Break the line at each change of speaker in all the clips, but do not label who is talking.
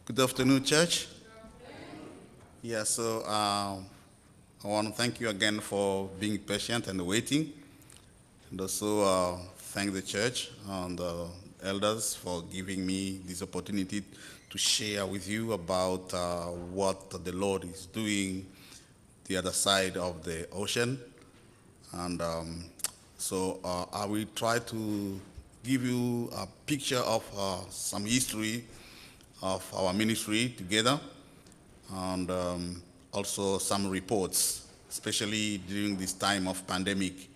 Good afternoon, church. Yeah, so I want to thank you again for being patient and waiting. And also thank the church and the elders for giving me this opportunity to share with you about what the Lord is doing the other side of the ocean. And so I will try to give you a picture of some history of our ministry together, and also some reports, especially during this time of pandemic,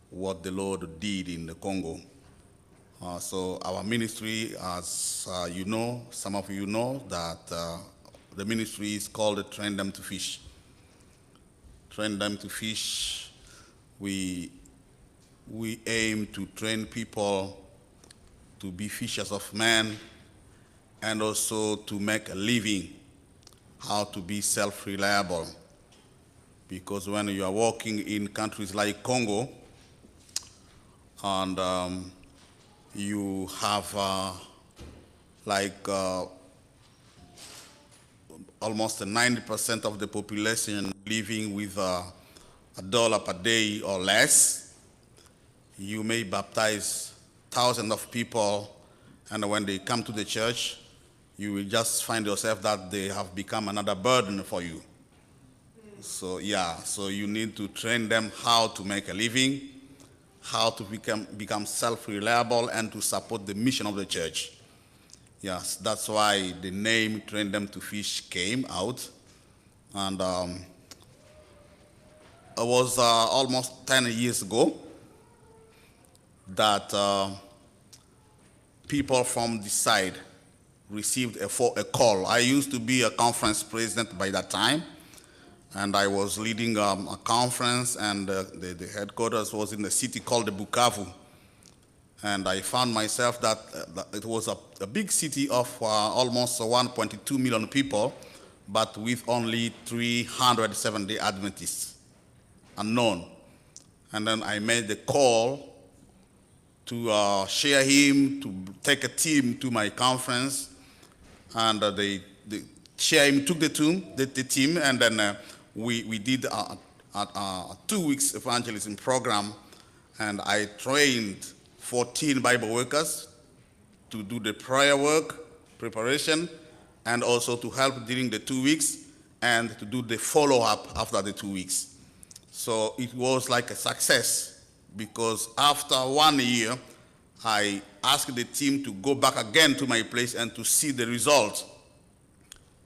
what the Lord did in the Congo. So our ministry, as you know, some of you know that the ministry is called Train Them to Fish. Train Them to Fish, we aim to train people to be fishers of men and also to make a living, how to be self-reliable. Because when you are working in countries like Congo, and you have almost 90% of the population living with $1 per day or less, you may baptize thousands of people, and when they come to the church, you will just find yourself that they have become another burden for you. So so you need to train them how to make a living, how to become self-reliable, and to support the mission of the church. Yes, that's why the name Train Them to Fish came out. And it was almost 10 years ago that people from this side received a call. I used to be a conference president by that time, and I was leading a conference, and the headquarters was in a city called Bukavu. And I found myself that it was a big city of almost 1.2 million people, but with only 370 Adventists, unknown. And then I made the call to share him, to take a team to my conference, and the chair took the team, and then we did a 2 weeks evangelism program, and I trained 14 Bible workers to do the prayer work, preparation, and also to help during the 2 weeks, and to do the follow-up after the 2 weeks. So it was like a success, because after 1 year, I asked the team to go back again to my place and to see the result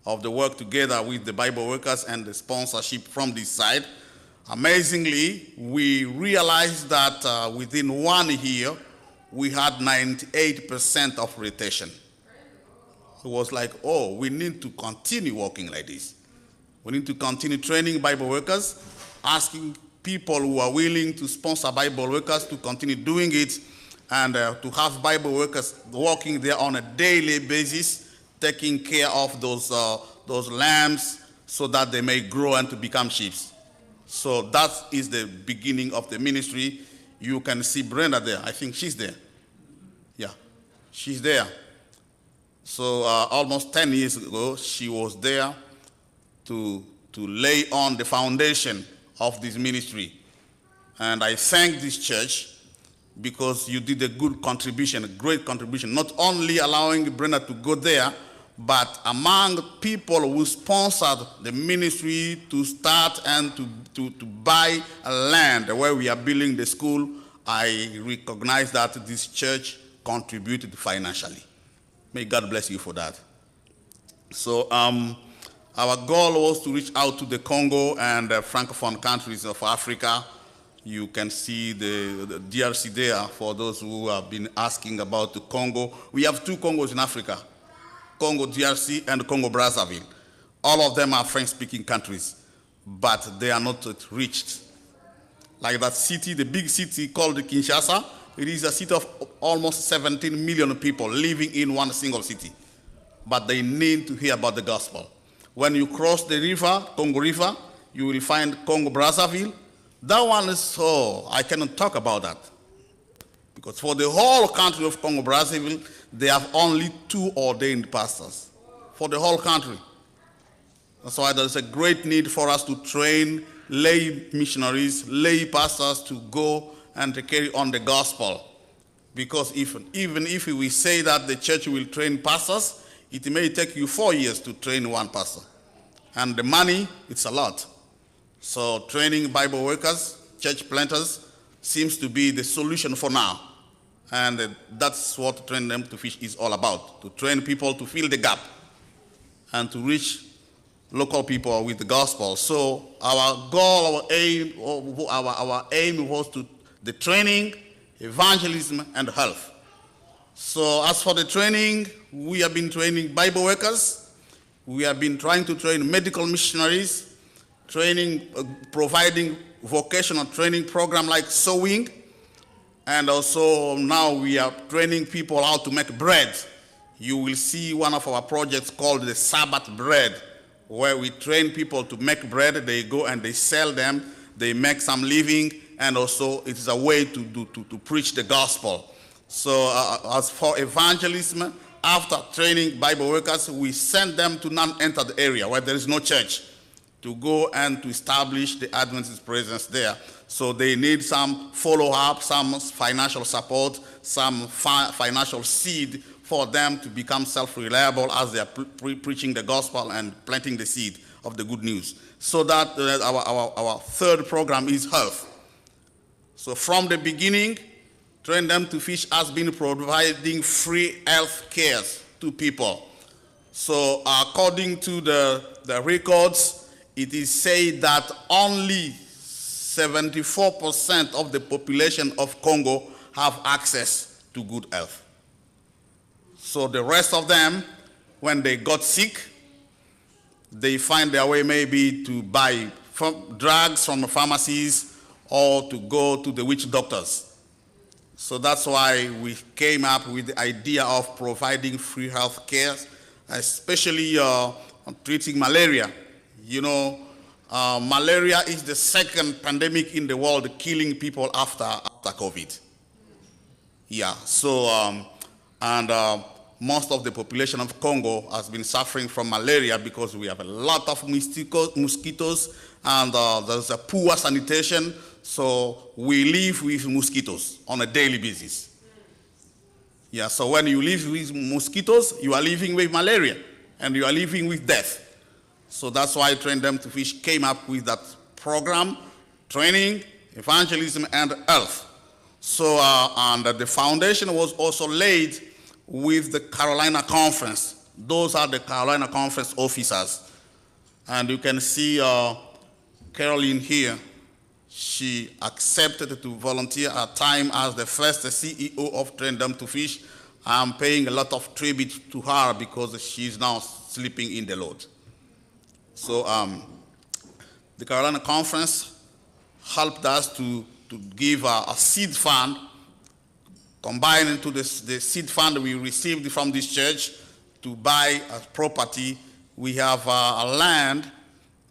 of the work together with the Bible workers and the sponsorship from this side. Amazingly, we realized that within 1 year, we had 98% of rotation. It was like, oh, we need to continue working like this. We need to continue training Bible workers, asking people who are willing to sponsor Bible workers to continue doing it, and to have Bible workers working there on a daily basis, taking care of those lambs so that they may grow and to become sheep. So that is the beginning of the ministry. You can see Brenda there. I think she's there. Yeah, she's there. So almost 10 years ago, she was there to lay on the foundation of this ministry. And I thank this church because you did a good contribution, a great contribution, not only allowing Brenda to go there, but among people who sponsored the ministry to start and to buy a land where we are building the school, I recognize that this church contributed financially. May God bless you for that. So our goal was to reach out to the Congo and Francophone countries of Africa. You can see the DRC there for those who have been asking about the Congo. We have 2 Congos in Africa, Congo DRC and Congo Brazzaville. All of them are French-speaking countries, but they are not reached. Like that city, the big city called Kinshasa, it is a city of almost 17 million people living in one single city, but they need to hear about the gospel. When you cross the river, Congo River, you will find Congo Brazzaville. That one is so, I cannot talk about that. Because for the whole country of Congo Brazzaville, they have only 2 ordained pastors. for the whole country. That's why there's a great need for us to train lay missionaries, lay pastors to go and to carry on the gospel. Because even if we say that the church will train pastors, it may take you 4 years to train one pastor. And the money, it's a lot. So training Bible workers, church planters, seems to be the solution for now. And that's what Train Them to Fish is all about, to train people to fill the gap and to reach local people with the gospel. So our goal, our aim was to the training, evangelism, and health. So as for the training, we have been training Bible workers. We have been trying to train medical missionaries, providing vocational training program like sewing, and also now we are training people how to make bread. You will see one of our projects called the Sabbath Bread, where we train people to make bread. They go and they sell them, they make some living, and also it is a way to preach the gospel. So as for evangelism, after training Bible workers, we send them to non-entered area where there is no church to go and to establish the Adventist presence there. So they need some follow-up, some financial support, some financial seed for them to become self-reliable as they are preaching the gospel and planting the seed of the good news. So that our third program is health. So from the beginning, Train Them to Fish has been providing free health care to people. So according to the records, it is said that only 74% of the population of Congo have access to good health. So the rest of them, when they got sick, they find their way maybe to buy drugs from the pharmacies or to go to the witch doctors. So that's why we came up with the idea of providing free health care, especially treating malaria. You know, malaria is the second pandemic in the world killing people after COVID. Yeah, so, most of the population of Congo has been suffering from malaria because we have a lot of mosquitoes and there's a poor sanitation. So we live with mosquitoes on a daily basis. Yeah, so when you live with mosquitoes, you are living with malaria and you are living with death. So that's why Train Them to Fish came up with that program, training, evangelism, and health. So and the foundation was also laid with the Carolina Conference. Those are the Carolina Conference officers. And you can see Caroline here. She accepted to volunteer her time as the first CEO of Train Them to Fish. I'm paying a lot of tribute to her because she's now sleeping in the Lord. So the Carolina Conference helped us to give a seed fund, combined into the seed fund we received from this church to buy a property. We have a land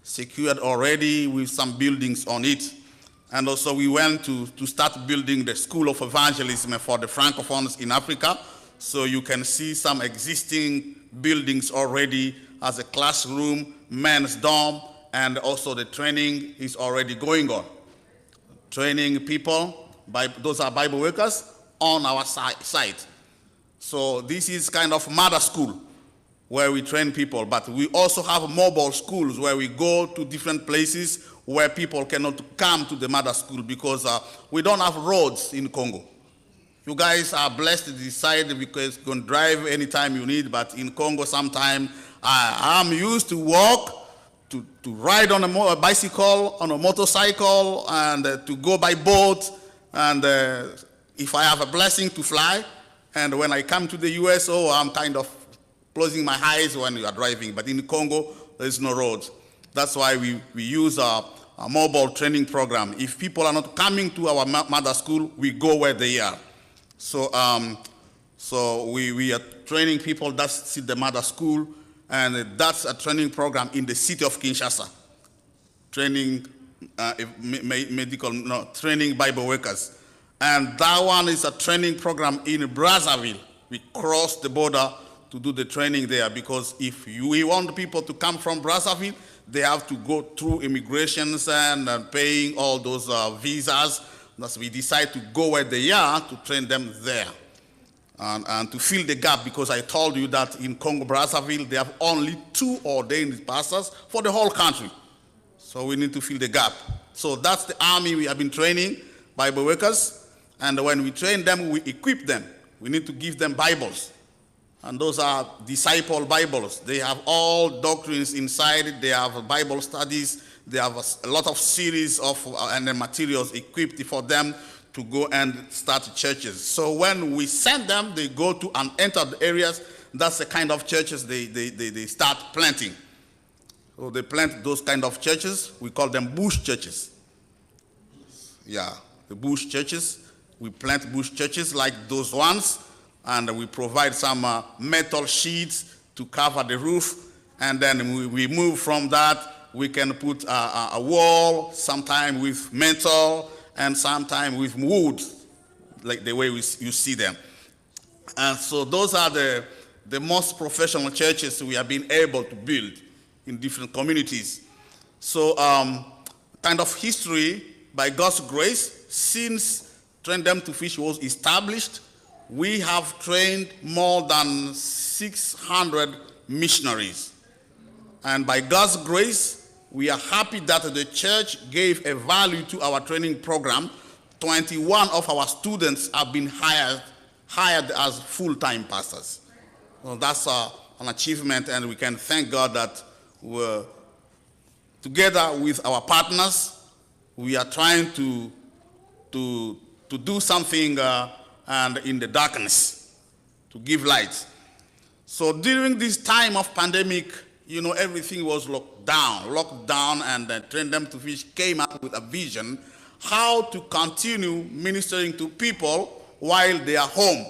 secured already with some buildings on it. And also we went to start building the School of Evangelism for the Francophones in Africa. So you can see some existing buildings already as a classroom, men's dorm, and also the training is already going on. Training people, those are Bible workers, on our site. So this is kind of mother school where we train people, but we also have mobile schools where we go to different places where people cannot come to the mother school because we don't have roads in Congo. You guys are blessed to decide because you can drive anytime you need, but in Congo sometimes I'm used to walk, to ride on a bicycle, on a motorcycle, and to go by boat, and if I have a blessing to fly, and when I come to the US, I'm kind of closing my eyes when you are driving, but in Congo, there's no roads. That's why we use a mobile training program. If people are not coming to our mother school, we go where they are. So, so we are training people. That's the mother school, and that's a training program in the city of Kinshasa. Training training Bible workers. And that one is a training program in Brazzaville. We cross the border to do the training there, because if we want people to come from Brazzaville, they have to go through immigrations and paying all those visas. Thus we decide to go where they are to train them there. And to fill the gap, because I told you that in Congo Brazzaville, they have only 2 ordained pastors for the whole country. So we need to fill the gap. So that's the army we have been training, Bible workers. And when we train them, we equip them. We need to give them Bibles. And those are disciple Bibles. They have all doctrines inside. They have Bible studies. They have a lot of series of and materials equipped for them to go and start churches. So when we send them, they go to and enter the areas. That's the kind of churches they start planting. So they plant those kind of churches. We call them bush churches. Yeah, the bush churches. We plant bush churches like those ones, and we provide some metal sheets to cover the roof. And then we move from that. We can put a wall, sometime with metal, and sometimes with wood, like the way you see them. And so those are the most professional churches we have been able to build in different communities. So kind of history, by God's grace, since Train Them to Fish was established, we have trained more than 600 missionaries. And by God's grace, we are happy that the church gave a value to our training program. 21 of our students have been hired as full-time pastors. So that's an achievement, and we can thank God that we're together with our partners. We are trying to do something and in the darkness, to give light. So during this time of pandemic, everything was locked down, and Train Them to Fish came up with a vision how to continue ministering to people while they are home.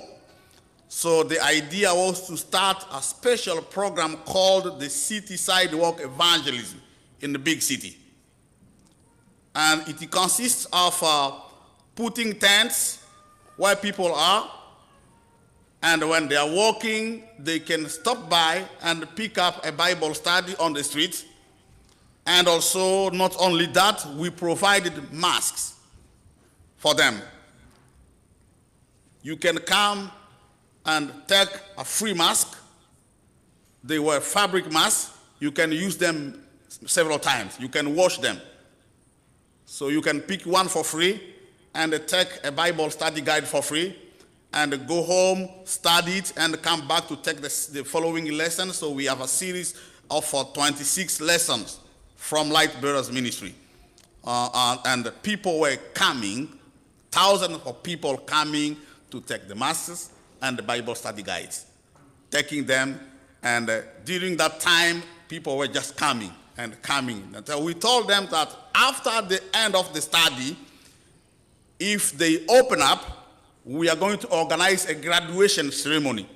So the idea was to start a special program called the City Sidewalk Evangelism in the big city. And it consists of putting tents where people are, and when they are walking, they can stop by and pick up a Bible study on the street. And also, not only that, we provided masks for them. You can come and take a free mask. They were fabric masks. You can use them several times. You can wash them. So you can pick one for free and take a Bible study guide for free, and go home, study it, and come back to take the following lesson. So we have a series of 26 lessons from Light Bearers Ministry. And people were coming, thousands of people coming to take the masses and the Bible study guides, taking them. And during that time, people were just coming and coming. And so we told them that after the end of the study, if they open up, we are going to organize a graduation ceremony.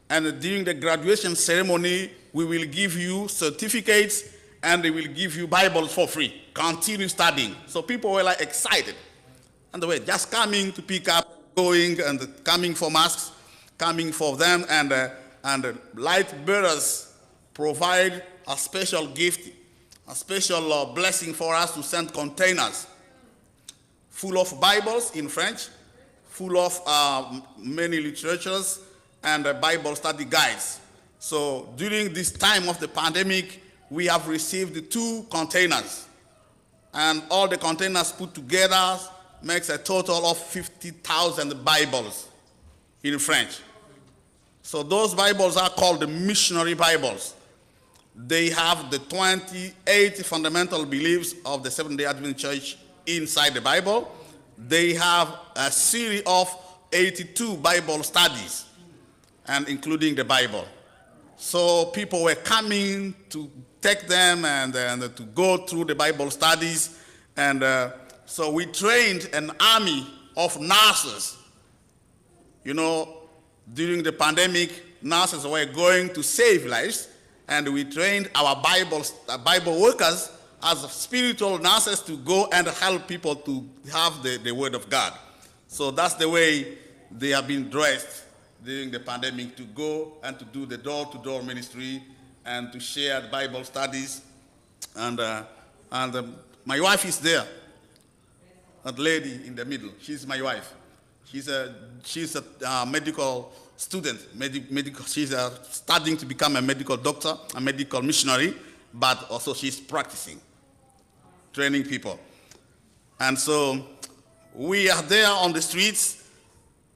And during the graduation ceremony, we will give you certificates, and they will give you Bibles for free. Continue studying. So people were like excited. And they were just coming to pick up, going and coming for masks, coming for them. And Light Bearers provide a special gift, a special blessing for us to send containers full of Bibles in French, full of many literatures and Bible study guides. So during this time of the pandemic, we have received 2 containers. And all the containers put together makes a total of 50,000 Bibles in French. So those Bibles are called the missionary Bibles. They have the 28 fundamental beliefs of the Seventh-day Adventist Church inside the Bible. They have a series of 82 Bible studies, and including the Bible. So people were coming to take them and to go through the Bible studies. And so we trained an army of nurses. During the pandemic, nurses were going to save lives, and we trained our Bible workers as spiritual nurses to go and help people to have the Word of God. So that's the way they have been dressed during the pandemic to go and to do the door-to-door ministry and to share Bible studies. And my wife is there, that lady in the middle. She's my wife. She's a medical student. She's studying to become a medical doctor, a medical missionary, but also she's practicing, training people. And so we are there on the streets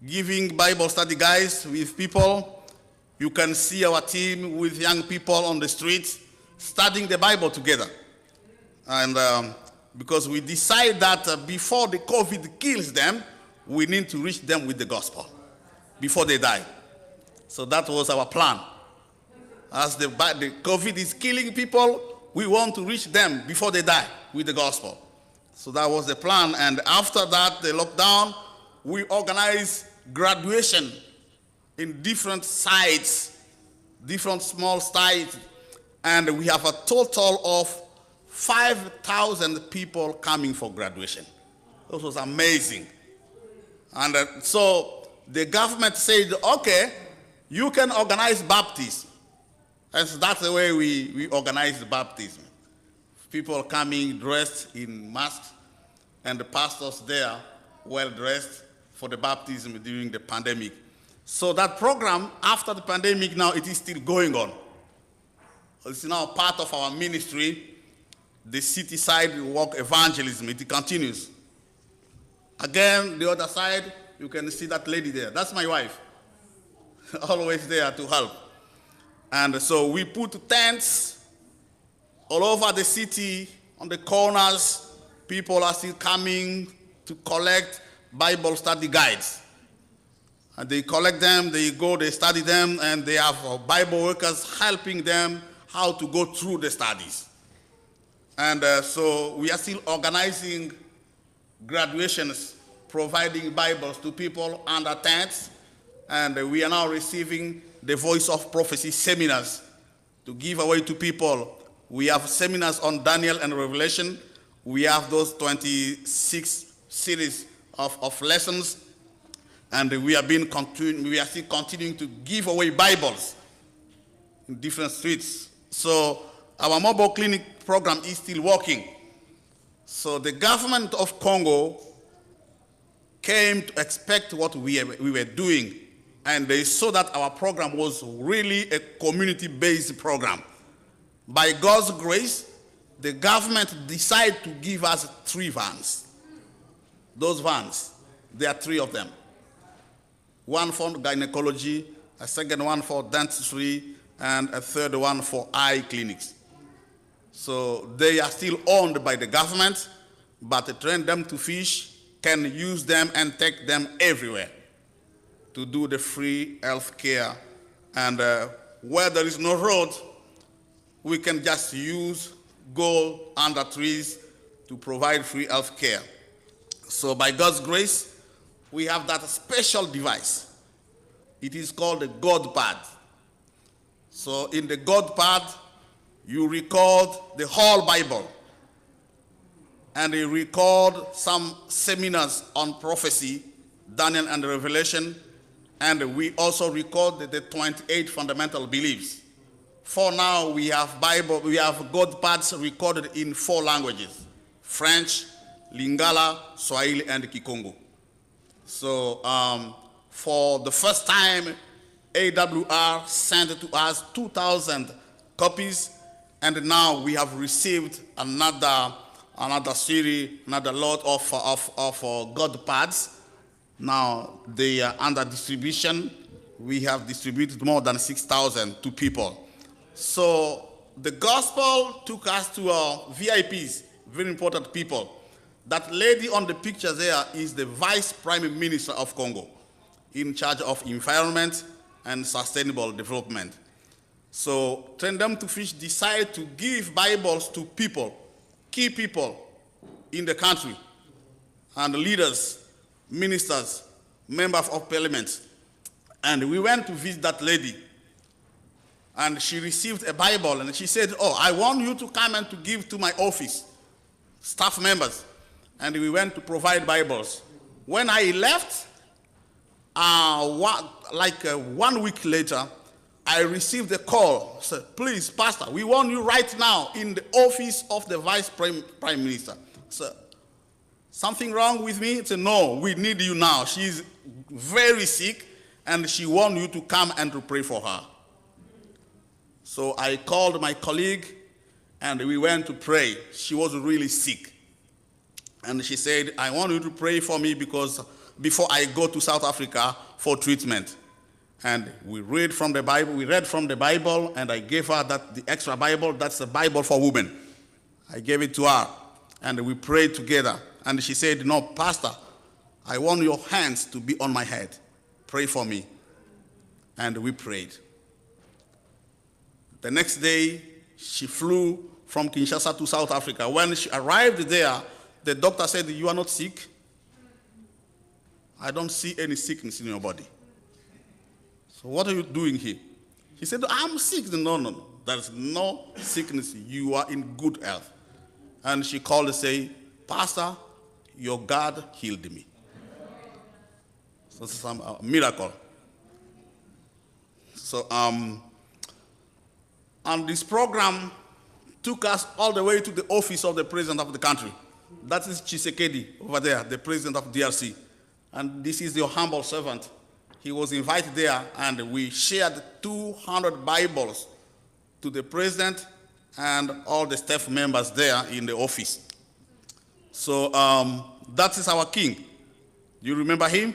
giving Bible study guides with people. You can see our team with young people on the streets studying the Bible together. And because we decide that before the COVID kills them, we need to reach them with the gospel before they die. So that was our plan. As the COVID is killing people, we want to reach them before they die with the gospel. So that was the plan. And after that, the lockdown, we organized graduation in different sites, different small sites. And we have a total of 5,000 people coming for graduation. This was amazing. And so the government said, okay, you can organize baptism. And so that's the way we organize the baptism. People coming dressed in masks, and the pastors there well dressed for the baptism during the pandemic. So that program, after the pandemic, now it is still going on. It's now part of our ministry, the city side walk evangelism. It continues. Again, the other side, you can see that lady there. That's my wife. Always there to help. And so we put tents all over the city, on the corners. People are still coming to collect Bible study guides. And they collect them, they go, they study them, and they have Bible workers helping them how to go through the studies. And so we are still organizing graduations, providing Bibles to people under tents, and we are now receiving the Voice of Prophecy seminars to give away to people. We have seminars on Daniel and Revelation. We have those 26 series of lessons, and we are still continuing to give away Bibles in different streets. So our mobile clinic program is still working. So the government of Congo came to expect what we were doing, and they saw that our program was really a community-based program. By God's grace, the government decided to give us 3 vans. Those vans, there are 3 of them. One for gynecology, a second one for dentistry, and a third one for eye clinics. So they are still owned by the government, but to train them to fish, can use them and take them everywhere to do the free health care. And where there is no road, we can just go under trees to provide free health care. So by God's grace, we have that special device. It is called the God Pad. So in the God Pad, you record the whole Bible. And you record some seminars on prophecy, Daniel and Revelation. And we also record the 28 fundamental beliefs. For now, we have God Pads recorded in 4 languages: French, Lingala, Swahili, and Kikongo. So for the first time, AWR sent to us 2,000 copies, and now we have received another series, another lot of God Pads. Now they are under distribution. We have distributed more than 6,000 to people. So the gospel took us to VIPs, very important people. That lady on the picture there is the Vice Prime Minister of Congo, in charge of environment and sustainable development. So Train Them to Fish decided to give Bibles to people, key people in the country, and leaders, ministers, members of parliament. And we went to visit that lady. And she received a Bible, and she said, "Oh, I want you to come and to give to my office, staff members." And we went to provide Bibles. When I left, 1 week later, I received a call. Said, please, Pastor, we want you right now in the office of the Vice Prime Minister. So, something wrong with me? I said, no, we need you now. She's very sick, and she wants you to come and to pray for her. So I called my colleague, and we went to pray. She was really sick. And she said, I want you to pray for me because before I go to South Africa for treatment. And we read from the Bible, and I gave her the extra Bible. That's the Bible for women. I gave it to her, and we prayed together. And she said, no, Pastor, I want your hands to be on my head. Pray for me. And we prayed. The next day, she flew from Kinshasa to South Africa. When she arrived there, the doctor said, you are not sick. I don't see any sickness in your body. So what are you doing here? He said, I'm sick. No. There's no sickness. You are in good health. And she called to say, Pastor, your God healed me. So it's a miracle. So, and this program took us all the way to the office of the president of the country. That is Tshisekedi over there, the president of DRC. And this is your humble servant. He was invited there, and we shared 200 Bibles to the president and all the staff members there in the office. So that is our king. You remember him?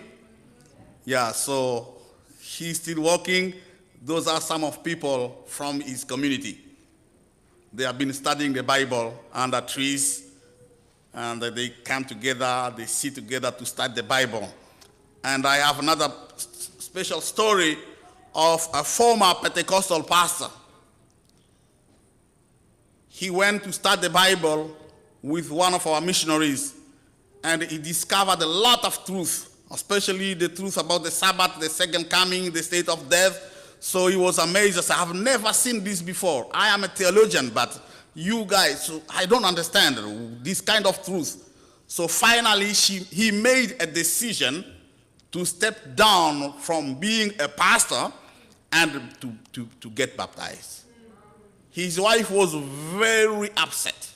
Yeah, so he's still working. Those are some of people from his community. They have been studying the Bible under trees, and they come together, they sit together to study the Bible. And I have another special story of a former Pentecostal pastor. He went to study the Bible with one of our missionaries, and he discovered a lot of truth, especially the truth about the Sabbath, the second coming, the state of death. So he was amazed. He said, I have never seen this before. I am a theologian, but you guys, so I don't understand this kind of truth. So finally, he made a decision to step down from being a pastor and to get baptized. His wife was very upset.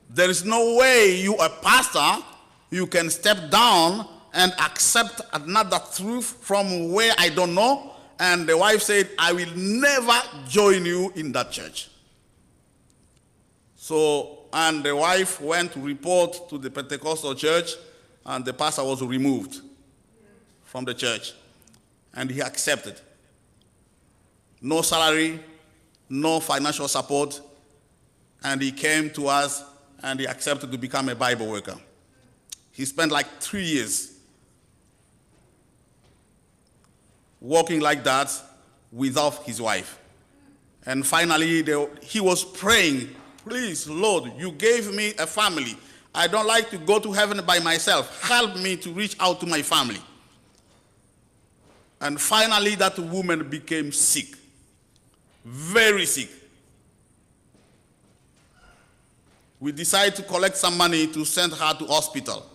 There is no way you, a pastor, you can step down and accept another truth from where I don't know. And the wife said, I will never join you in that church. So, and the wife went to report to the Pentecostal church, and the pastor was removed from the church. And he accepted. No salary, no financial support. And he came to us, and he accepted to become a Bible worker. He spent like 3 years working like that without his wife. And finally, he was praying, please, Lord, you gave me a family. I don't like to go to heaven by myself. Help me to reach out to my family. And finally, that woman became sick, very sick. We decided to collect some money to send her to hospital.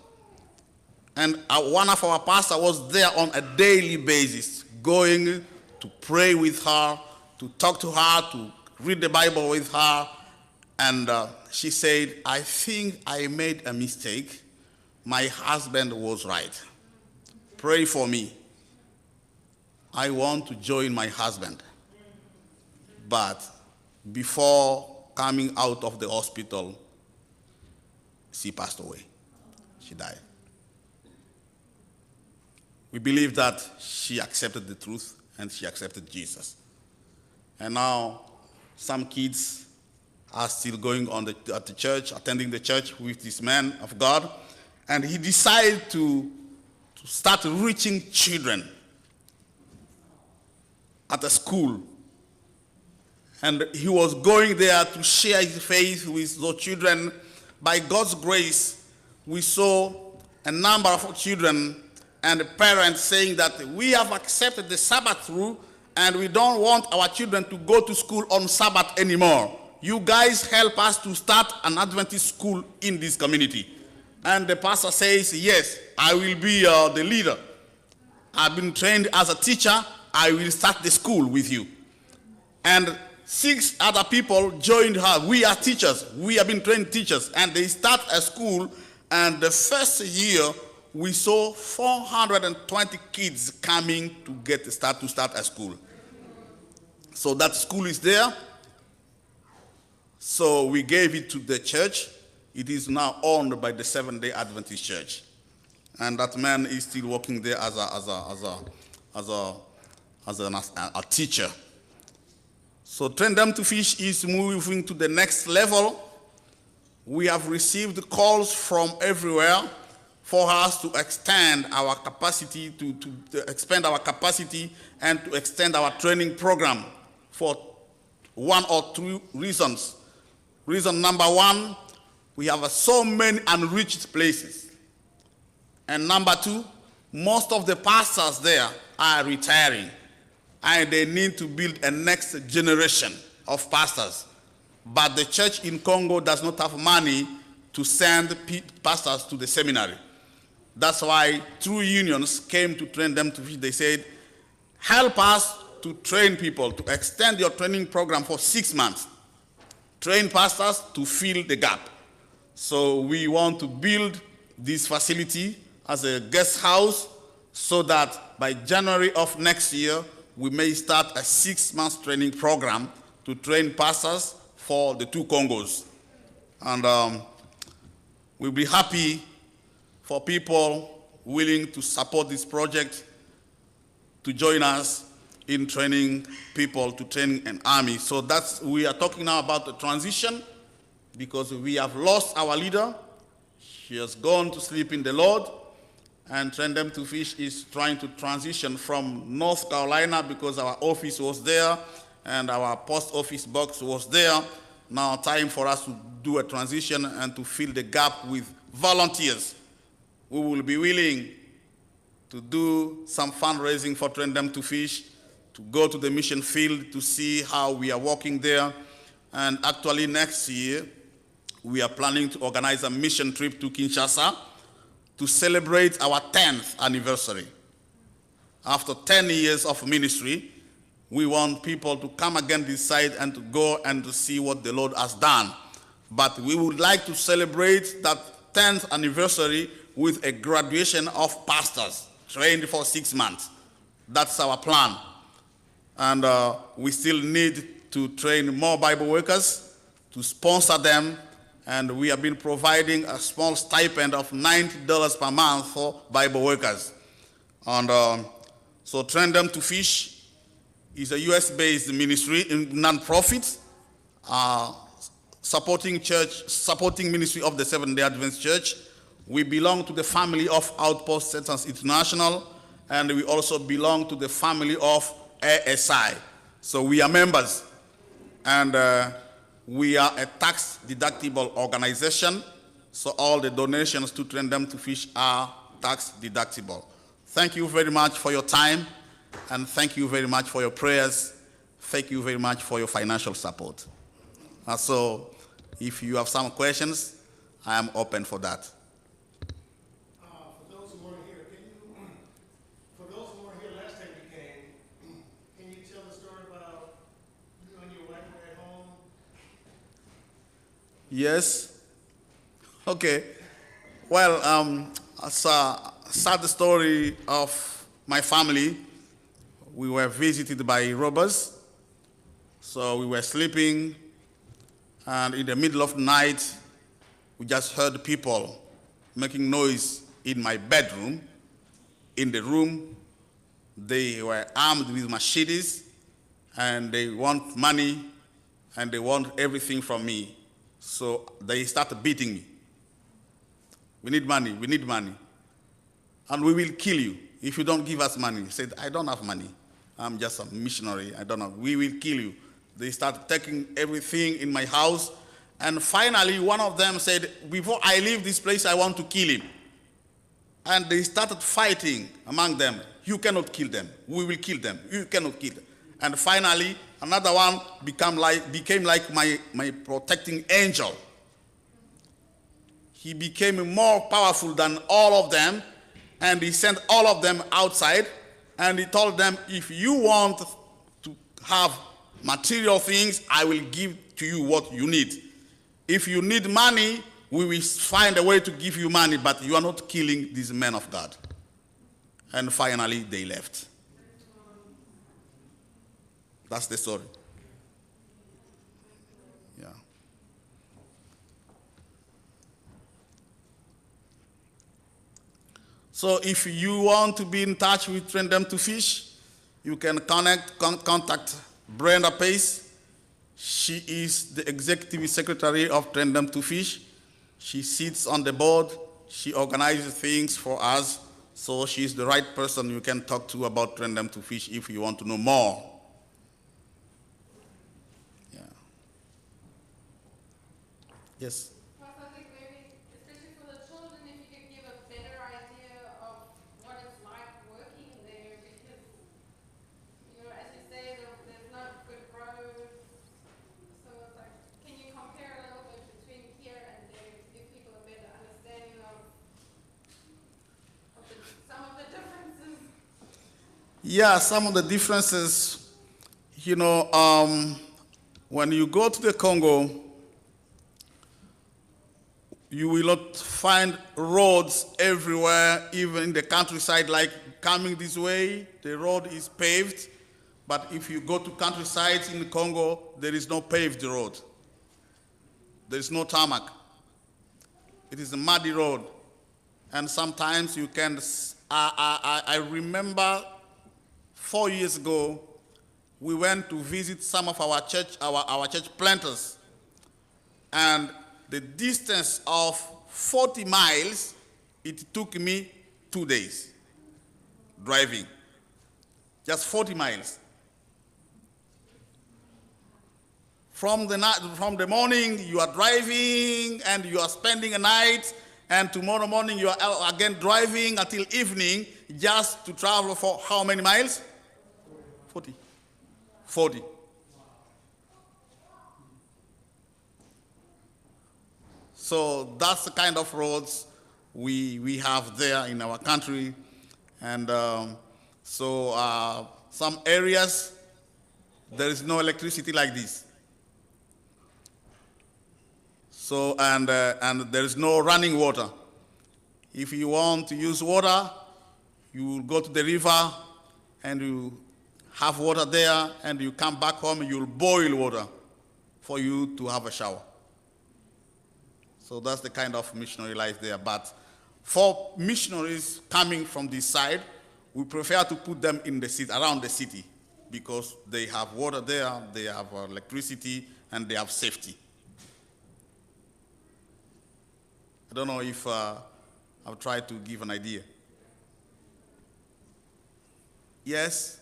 And one of our pastors was there on a daily basis, going to pray with her, to talk to her, to read the Bible with her. And she said, I think I made a mistake. My husband was right. Pray for me. I want to join my husband. But before coming out of the hospital, she passed away. She died. We believe that she accepted the truth and she accepted Jesus. And now some kids are still going at the church, attending the church with this man of God. And he decided to start reaching children at a school. And he was going there to share his faith with those children. By God's grace, we saw a number of children and parents saying that we have accepted the Sabbath rule and we don't want our children to go to school on Sabbath anymore. You guys help us to start an Adventist school in this community. And the pastor says, yes, I will be the leader. I've been trained as a teacher. I will start the school with you. And 6 other people joined her. We are teachers. We have been trained teachers. And they start a school. And the first year, we saw 420 kids coming to start a school. So that school is there. So we gave it to the church. It is now owned by the Seventh-day Adventist Church. And that man is still working there as a teacher. So Train Them to Fish is moving to the next level. We have received calls from everywhere for us to extend our capacity, to expand our capacity and to extend our training program for 1 or 2 reasons. Reason number 1, we have so many unreached places. And number 2, most of the pastors there are retiring, and they need to build a next generation of pastors. But the church in Congo does not have money to send pastors to the seminary. That's why True Unions came to Train Them to Fish. They said, help us to train people, to extend your training program for 6 months. Train pastors to fill the gap. So we want to build this facility as a guest house so that by January of next year, we may start a 6-month training program to train pastors for the 2 Congos. And we'll be happy for people willing to support this project to join us in training people to train an army. So we are talking now about the transition, because we have lost our leader. He has gone to sleep in the Lord, and Train Them to Fish is trying to transition from North Carolina, because our office was there and our post office box was there. Now time for us to do a transition and to fill the gap with volunteers who will be willing to do some fundraising for Train Them to Fish, to go to the mission field to see how we are working there. And actually next year, we are planning to organize a mission trip to Kinshasa to celebrate our 10th anniversary. After 10 years of ministry, we want people to come again this side and to go and to see what the Lord has done. But we would like to celebrate that 10th anniversary with a graduation of pastors trained for 6 months. That's our plan. And we still need to train more Bible workers, to sponsor them, and we have been providing a small stipend of $90 per month for Bible workers. And so Train Them to Fish is a US-based ministry, non-profit, supporting ministry of the Seventh-day Adventist Church. We belong to the family of Outpost Centers International, and we also belong to the family of ASI. So we are members, and we are a tax-deductible organization, so all the donations to Train Them to Fish are tax-deductible. Thank you very much for your time, and thank you very much for your prayers. Thank you very much for your financial support. So if you have some questions, I am open for that. Yes. Okay. Well, a sad story of my family. We were visited by robbers. So we were sleeping, and in the middle of the night, we just heard people making noise in my bedroom. In the room, they were armed with machetes, and they want money, and they want everything from me. So they started beating me. We need money, we need money. And we will kill you if you don't give us money. He said, I don't have money. I'm just a missionary, I don't know. We will kill you. They started taking everything in my house. And finally, one of them said, before I leave this place, I want to kill him. And they started fighting among them. You cannot kill them. We will kill them. You cannot kill them. And finally, another one became like my protecting angel. He became more powerful than all of them, and he sent all of them outside, And he told them, if you want to have material things, I will give to you what you need. If you need money, we will find a way to give you money, but you are not killing these men of God. And finally, they left. That's the story. Yeah. So if you want to be in touch with Train Them to Fish, you can contact Brenda Pace. She is the executive secretary of Train Them to Fish. She sits on the board. She organizes things for us. So she's the right person you can talk to about Train Them to Fish if you want to know more. Yeah. Yes?
Well, I think maybe, especially for the children, if you could give a better idea of what it's like working there, because, you know, as you say, there's not good roads. So it's like, can you compare a little bit between here and there to give people a better understanding of some of the differences?
Yeah, some of the differences, you know, when you go to the Congo, you will not find roads everywhere, even in the countryside, like coming this way, the road is paved. But if you go to countrysides in the Congo, there is no paved road. There is no tarmac. It is a muddy road. And sometimes you can, I remember 4 years ago, we went to visit some of our church planters. And the distance of 40 miles, it took me 2 days driving. Just 40 miles. From the morning, you are driving and you are spending a night, and tomorrow morning you are again driving until evening just to travel for how many miles? 40. 40. So that's the kind of roads we have there in our country. And some areas, there is no electricity like this. So, and there is no running water. If you want to use water, you will go to the river and you have water there, and you come back home and you'll boil water for you to have a shower. So that's the kind of missionary life there. But for missionaries coming from this side, we prefer to put them in the city, around the city, because they have water there, they have electricity, and they have safety. I don't know if I've tried to give an idea. Yes?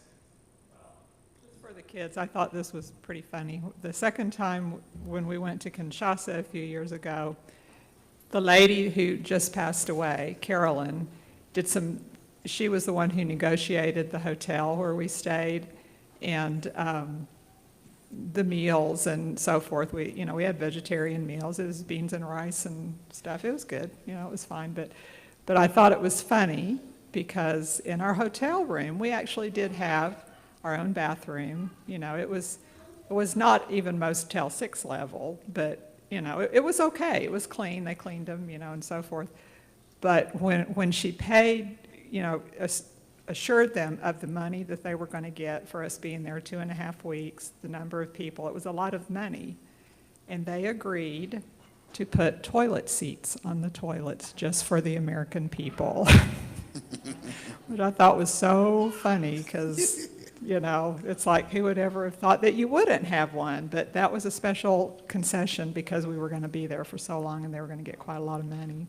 For the kids, I thought this was pretty funny. The second time when we went to Kinshasa a few years ago, the lady who just passed away, Carolyn, she was the one who negotiated the hotel where we stayed, and the meals and so forth. We had vegetarian meals. It was beans and rice and stuff. It was good. It was fine. But I thought it was funny because in our hotel room, we actually did have our own bathroom. It was not even Motel 6 level, but it was okay. It was clean. They cleaned them, and so forth. But when she paid, assured them of the money that they were going to get for us being there 2.5 weeks, the number of people, it was a lot of money. And they agreed to put toilet seats on the toilets just for the American people. Which I thought was so funny because, it's like who would ever have thought that you wouldn't have one? But that was a special concession because we were going to be there for so long and they were going to get quite a lot of money.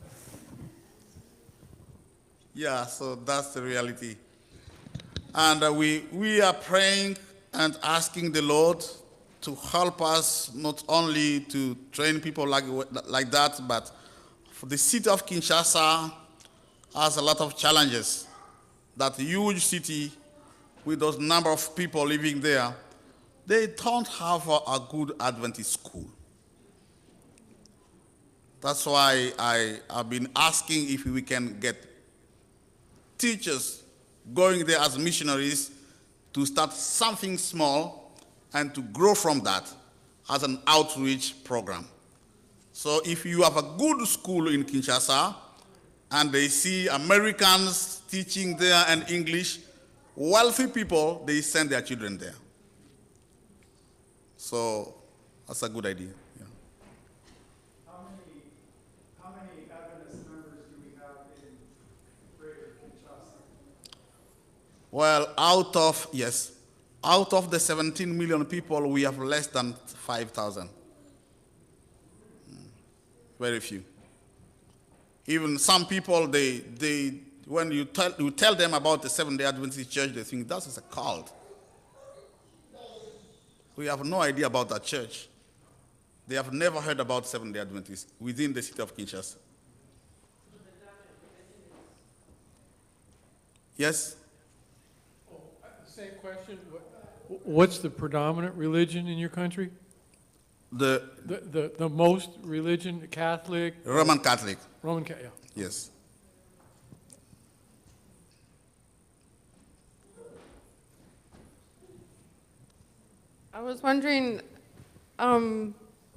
Yeah, so that's the reality. And we are praying and asking the Lord to help us not only to train people like that, but for the city of Kinshasa has a lot of challenges. That huge city with those number of people living there, they don't have a good Adventist school. That's why I have been asking if we can get teachers going there as missionaries to start something small and to grow from that as an outreach program. So if you have a good school in Kinshasa and they see Americans teaching there and English, wealthy people, they send their children there. So that's a good idea. Yeah.
How many Adventist members do we have in Greater Kinshasa?
Well, out of the 17 million people, we have less than 5,000. Very few. Even some people, they when you tell them about the Seventh-day Adventist Church, they think that is a cult. We have no idea about that church. They have never heard about Seventh-day Adventists within the city of Kinshasa. Yes?
Same question. What's the predominant religion in your country? The most religion, Catholic?
Roman Catholic.
Roman Catholic, yeah.
Yes.
I was wondering,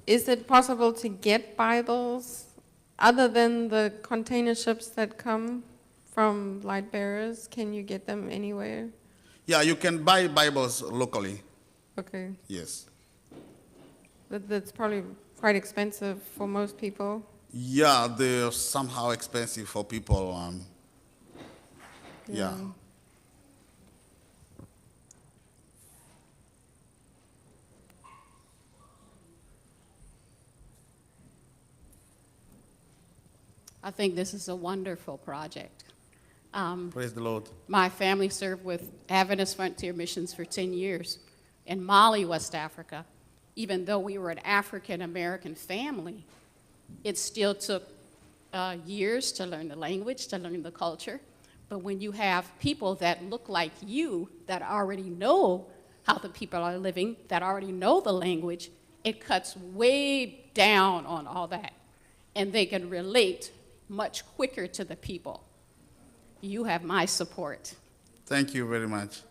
is it possible to get Bibles other than the container ships that come from light bearers? Can you get them anywhere?
Yeah, you can buy Bibles locally.
Okay,
Yes.
that's probably quite expensive for most people.
Yeah, they're somehow expensive for people. Yeah.
I think this is a wonderful project.
Praise the Lord.
My family served with Adventist Frontier Missions for 10 years in Mali, West Africa. Even though we were an African-American family, it still took years to learn the language, to learn the culture. But when you have people that look like you, that already know how the people are living, that already know the language, it cuts way down on all that. And they can relate much quicker to the people. You have my support.
Thank you very much.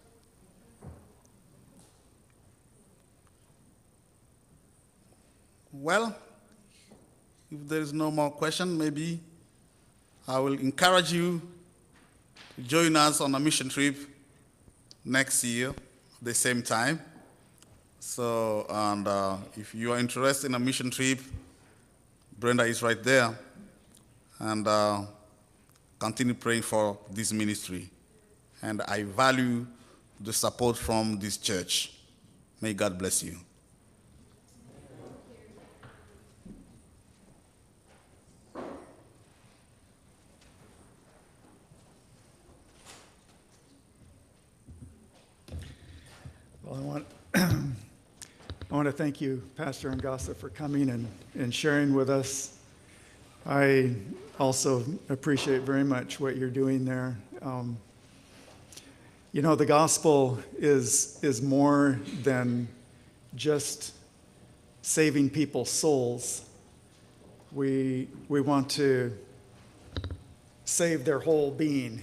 Well, if there is no more question, maybe I will encourage you to join us on a mission trip next year, the same time. So, and if you are interested in a mission trip, Brenda is right there. And continue praying for this ministry. And I value the support from this church. May God bless you.
Well, I want to thank you, Pastor Ngasa, for coming and sharing with us. I also appreciate very much what you're doing there. You know, the gospel is more than just saving people's souls. We want to save their whole being.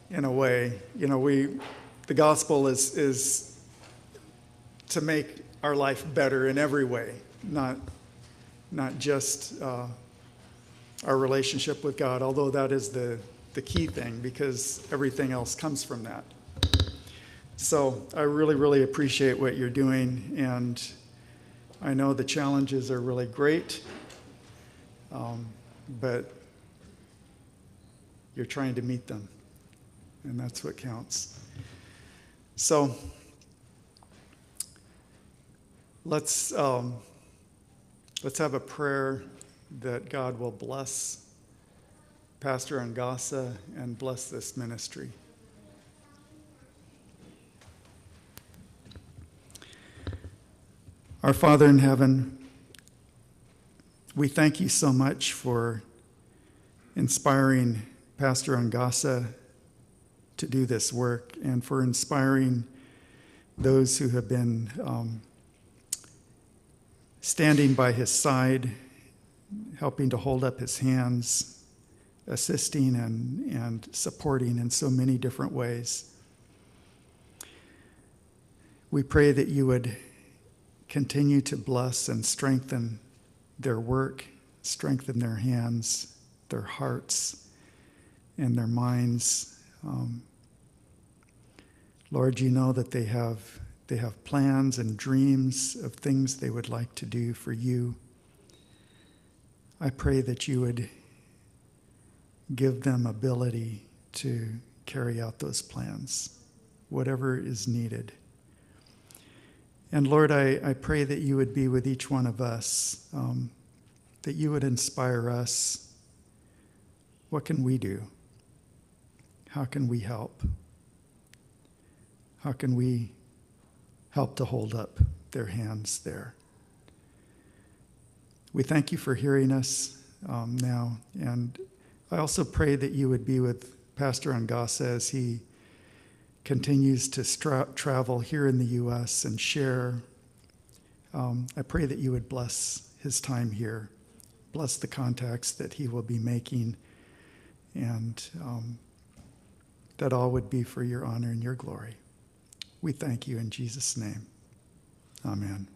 In a way, you know, the gospel is to make our life better in every way, not just our relationship with God, although that is the key thing, because everything else comes from that. So I really, really appreciate what you're doing, and I know the challenges are really great, but you're trying to meet them, and that's what counts. So let's have a prayer that God will bless Pastor Ngasa and bless this ministry. Our Father in heaven, we thank you so much for inspiring Pastor Ngasa to do this work and for inspiring those who have been standing by his side, helping to hold up his hands, assisting and supporting in so many different ways. We pray that you would continue to bless and strengthen their work, strengthen their hands, their hearts, and their minds. Lord, you know that they have plans and dreams of things they would like to do for you. I pray that you would give them ability to carry out those plans, whatever is needed. And Lord, I pray that you would be with each one of us, that you would inspire us. What can we do? How can we help? How can we help to hold up their hands there? We thank you for hearing us now. And I also pray that you would be with Pastor Angasa as he continues to travel here in the U.S. and share. I pray that you would bless his time here, bless the contacts that he will be making, and that all would be for your honor and your glory. We thank you in Jesus' name. Amen.